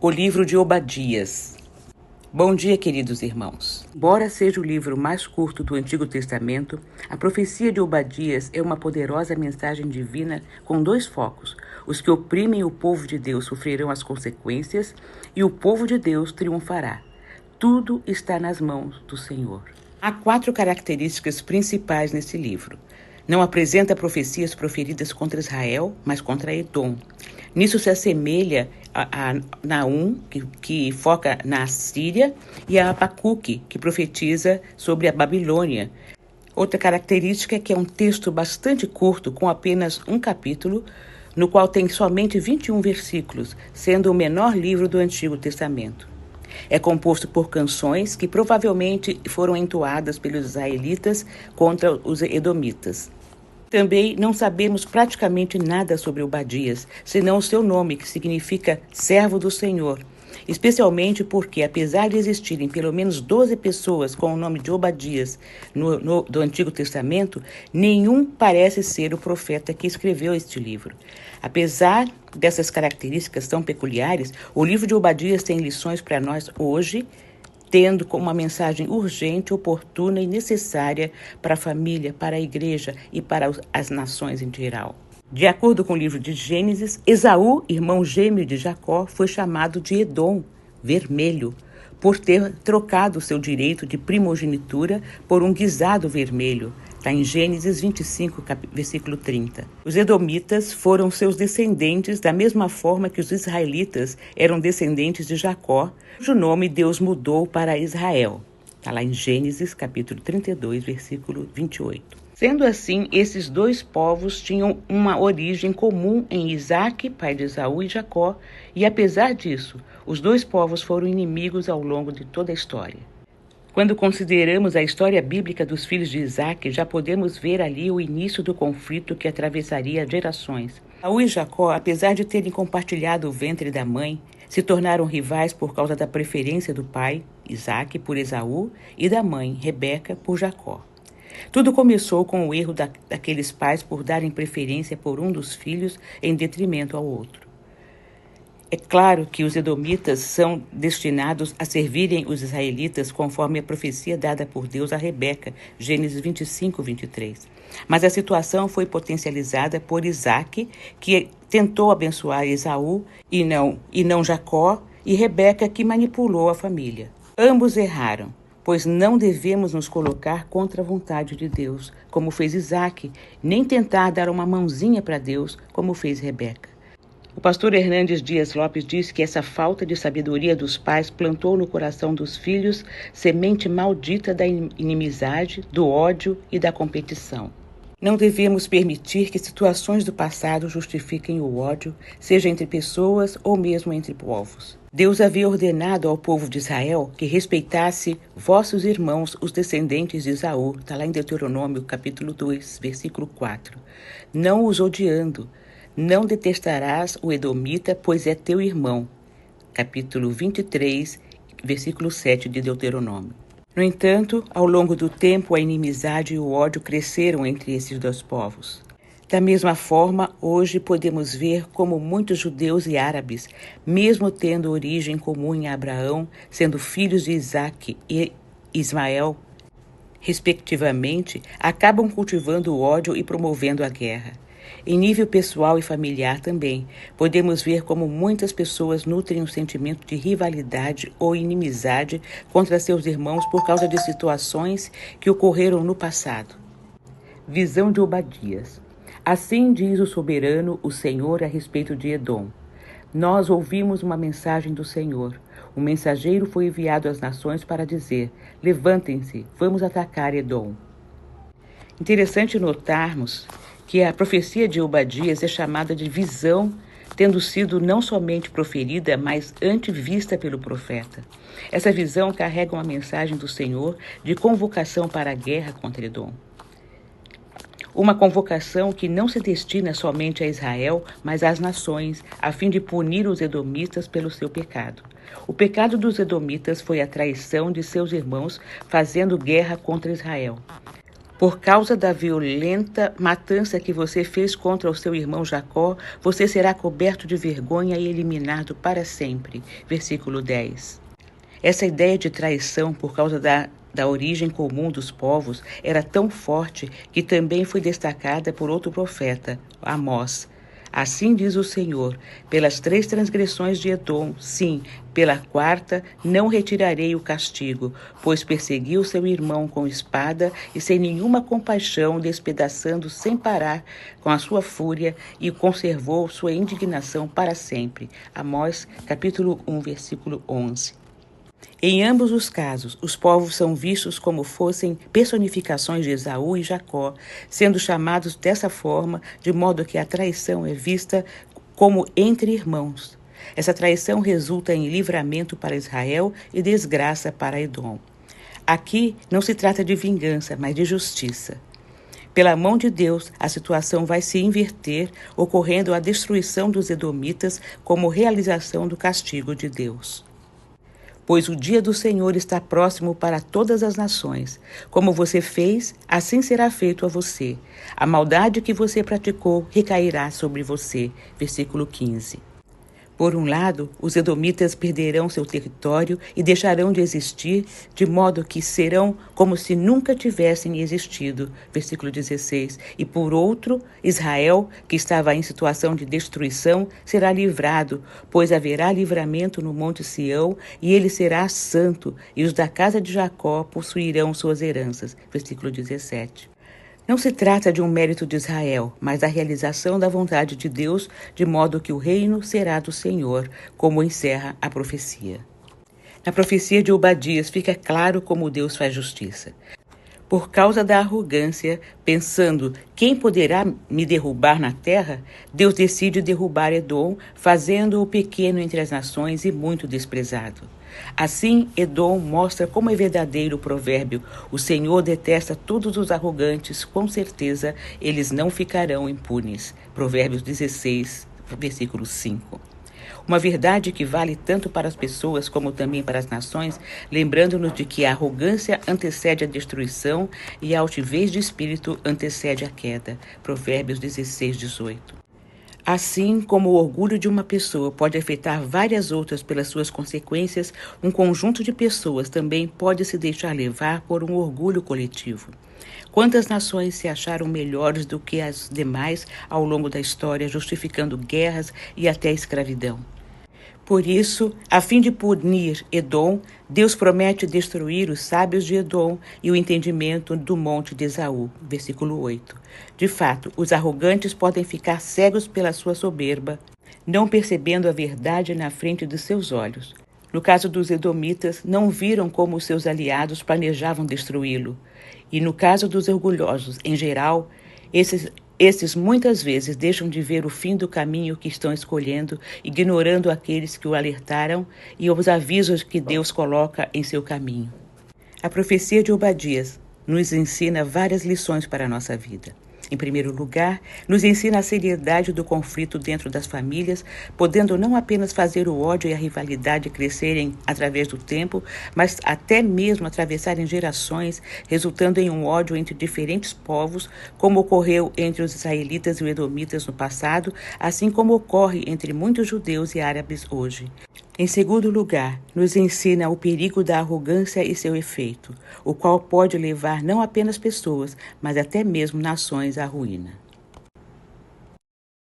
O livro de Obadias. Bom dia, queridos irmãos. Embora seja o livro mais curto do Antigo Testamento, a profecia de Obadias é uma poderosa mensagem divina com dois focos. Os que oprimem o povo de Deus sofrerão as consequências e o povo de Deus triunfará. Tudo está nas mãos do Senhor. Há 4 características principais nesse livro. Não apresenta profecias proferidas contra Israel, mas contra Edom. Nisso se assemelha a Naum, que foca na Síria, e a Abacuque, que profetiza sobre a Babilônia. Outra característica é que é um texto bastante curto, com apenas um capítulo, no qual tem somente 21 versículos, sendo o menor livro do Antigo Testamento. É composto por canções que provavelmente foram entoadas pelos israelitas contra os edomitas. Também não sabemos praticamente nada sobre Obadias, senão o seu nome, que significa servo do Senhor, especialmente porque, apesar de existirem pelo menos 12 pessoas com o nome de Obadias do Antigo Testamento, nenhum parece ser o profeta que escreveu este livro. Apesar dessas características tão peculiares, o livro de Obadias tem lições para nós hoje, tendo como uma mensagem urgente, oportuna e necessária para a família, para a igreja e para as nações em geral. De acordo com o livro de Gênesis, Esaú, irmão gêmeo de Jacó, foi chamado de Edom, vermelho, por ter trocado seu direito de primogenitura por um guisado vermelho. Está em Gênesis 25, versículo 30. Os edomitas foram seus descendentes da mesma forma que os israelitas eram descendentes de Jacó, cujo nome Deus mudou para Israel. Está lá em Gênesis, capítulo 32, versículo 28. Sendo assim, esses dois povos tinham uma origem comum em Isaque, pai de Esaú, e Jacó, e apesar disso, os dois povos foram inimigos ao longo de toda a história. Quando consideramos a história bíblica dos filhos de Isaque, já podemos ver ali o início do conflito que atravessaria gerações. Esaú e Jacó, apesar de terem compartilhado o ventre da mãe, se tornaram rivais por causa da preferência do pai, Isaque, por Esaú, e da mãe, Rebeca, por Jacó. Tudo começou com o erro daqueles pais por darem preferência por um dos filhos em detrimento ao outro. É claro que os edomitas são destinados a servirem os israelitas conforme a profecia dada por Deus a Rebeca, Gênesis 25, 23. Mas a situação foi potencializada por Isaque, que tentou abençoar Esaú e não Jacó, e Rebeca, que manipulou a família. Ambos erraram, pois não devemos nos colocar contra a vontade de Deus, como fez Isaque, nem tentar dar uma mãozinha para Deus, como fez Rebeca. O pastor Hernandes Dias Lopes diz que essa falta de sabedoria dos pais plantou no coração dos filhos semente maldita da inimizade, do ódio e da competição. Não devemos permitir que situações do passado justifiquem o ódio, seja entre pessoas ou mesmo entre povos. Deus havia ordenado ao povo de Israel que respeitasse vossos irmãos, os descendentes de Esaú. Está lá em Deuteronômio, capítulo 2, versículo 4. Não os odiando. Não detestarás o edomita, pois é teu irmão. Capítulo 23, versículo 7 de Deuteronômio. No entanto, ao longo do tempo, a inimizade e o ódio cresceram entre esses dois povos. Da mesma forma, hoje podemos ver como muitos judeus e árabes, mesmo tendo origem comum em Abraão, sendo filhos de Isaque e Ismael, respectivamente, acabam cultivando o ódio e promovendo a guerra. Em nível pessoal e familiar também, podemos ver como muitas pessoas nutrem um sentimento de rivalidade ou inimizade contra seus irmãos por causa de situações que ocorreram no passado. Visão de Obadias. Assim diz o soberano, o Senhor, a respeito de Edom. Nós ouvimos uma mensagem do Senhor. Um mensageiro foi enviado às nações para dizer: levantem-se, vamos atacar Edom. Interessante notarmos que a profecia de Obadias é chamada de visão, tendo sido não somente proferida, mas antevista pelo profeta. Essa visão carrega uma mensagem do Senhor de convocação para a guerra contra Edom. Uma convocação que não se destina somente a Israel, mas às nações, a fim de punir os edomitas pelo seu pecado. O pecado dos edomitas foi a traição de seus irmãos, fazendo guerra contra Israel. Por causa da violenta matança que você fez contra o seu irmão Jacó, você será coberto de vergonha e eliminado para sempre. Versículo 10. Essa ideia de traição por causa da origem comum dos povos era tão forte que também foi destacada por outro profeta, Amós. Assim diz o Senhor, pelas 3 transgressões de Edom, sim, pela 4ª, não retirarei o castigo, pois perseguiu seu irmão com espada e sem nenhuma compaixão, despedaçando sem parar com a sua fúria e conservou sua indignação para sempre. Amós, capítulo 1, versículo 11. Em ambos os casos, os povos são vistos como fossem personificações de Esaú e Jacó, sendo chamados dessa forma, de modo que a traição é vista como entre irmãos. Essa traição resulta em livramento para Israel e desgraça para Edom. Aqui não se trata de vingança, mas de justiça. Pela mão de Deus, a situação vai se inverter, ocorrendo a destruição dos edomitas como realização do castigo de Deus. Pois o dia do Senhor está próximo para todas as nações. Como você fez, assim será feito a você. A maldade que você praticou recairá sobre você. Versículo 15. Por um lado, os edomitas perderão seu território e deixarão de existir, de modo que serão como se nunca tivessem existido. Versículo 16. E por outro, Israel, que estava em situação de destruição, será livrado, pois haverá livramento no Monte Sião, e ele será santo, e os da casa de Jacó possuirão suas heranças. Versículo 17. Não se trata de um mérito de Israel, mas da realização da vontade de Deus, de modo que o reino será do Senhor, como encerra a profecia. Na profecia de Obadias fica claro como Deus faz justiça. Por causa da arrogância, pensando quem poderá me derrubar na terra, Deus decide derrubar Edom, fazendo-o pequeno entre as nações e muito desprezado. Assim, Edom mostra como é verdadeiro o provérbio: o Senhor detesta todos os arrogantes, com certeza eles não ficarão impunes. Provérbios 16, versículo 5. Uma verdade que vale tanto para as pessoas como também para as nações, lembrando-nos de que a arrogância antecede a destruição e a altivez de espírito antecede a queda. Provérbios 16, 18. Assim como o orgulho de uma pessoa pode afetar várias outras pelas suas consequências, um conjunto de pessoas também pode se deixar levar por um orgulho coletivo. Quantas nações se acharam melhores do que as demais ao longo da história, justificando guerras e até escravidão? Por isso, a fim de punir Edom, Deus promete destruir os sábios de Edom e o entendimento do monte de Esaú. Versículo 8. De fato, os arrogantes podem ficar cegos pela sua soberba, não percebendo a verdade na frente de seus olhos. No caso dos edomitas, não viram como os seus aliados planejavam destruí-lo. E no caso dos orgulhosos, em geral, esses muitas vezes deixam de ver o fim do caminho que estão escolhendo, ignorando aqueles que o alertaram e os avisos que Deus coloca em seu caminho. A profecia de Obadias nos ensina várias lições para a nossa vida. Em primeiro lugar, nos ensina a seriedade do conflito dentro das famílias, podendo não apenas fazer o ódio e a rivalidade crescerem através do tempo, mas até mesmo atravessarem gerações, resultando em um ódio entre diferentes povos, como ocorreu entre os israelitas e os edomitas no passado, assim como ocorre entre muitos judeus e árabes hoje. Em segundo lugar, nos ensina o perigo da arrogância e seu efeito, o qual pode levar não apenas pessoas, mas até mesmo nações à ruína.